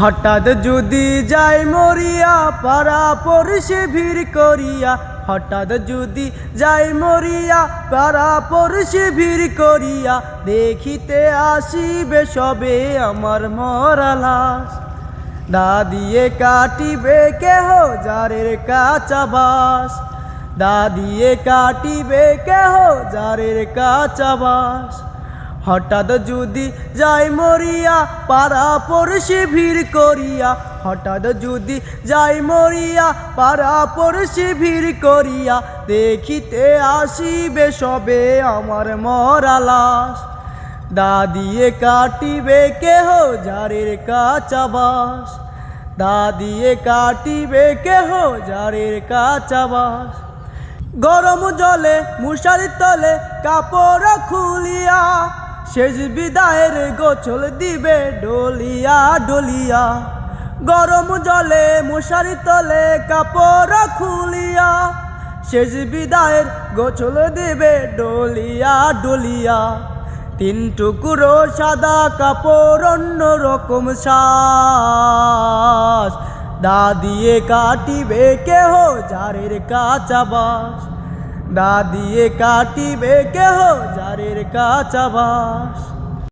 হঠাৎ যদি যাই মরিয়া পাড়া পড়শি ভিড় করিয়া, হঠাৎ যদি যাই মরিয়া পাড়া পড়শি ভিড় করিয়া, দেখিতে আসিবে সবে আমার মরা লাশ। দা দিয়ে কাটিবে কেহ যারের কাঁচা বাস, দা দিয়ে কাটিবে কেহ যারের কাঁচা বাস। হঠাৎ যদি যাই মরিয়া পাড়া পড়শি ভিড় করিয়া, হঠাৎ যদি যাই মরিয়া পাড়া পড়শি ভিড় করিয়া, দেখিতে আসিবে সবে আমার মরা লাশ। দা দিয়ে কাটিবে কেহ যারের কাঁচা বাস, দা দিয়ে কাটিবে কেহ যারের কাঁচা বাস। গরম জলে মশারি তলে কাপড় খুলিয়া, শেষ বিদায়ের গোছল দিবে ডলিয়া ডলিয়া। গরম জলে মশারি তলে কাপড় খুলিয়া, শেষ বিদায়ের গোছল দিবে ডলিয়া ডলিয়া। তিন টুকরো সাদা কাপড় অন্য রকম শ্বাস, দা দিয়ে কাটিবে কেহ যারের কাঁচা বাস, দা দিয়ে কাটিবে কেহ যারের কাঁচা বাস।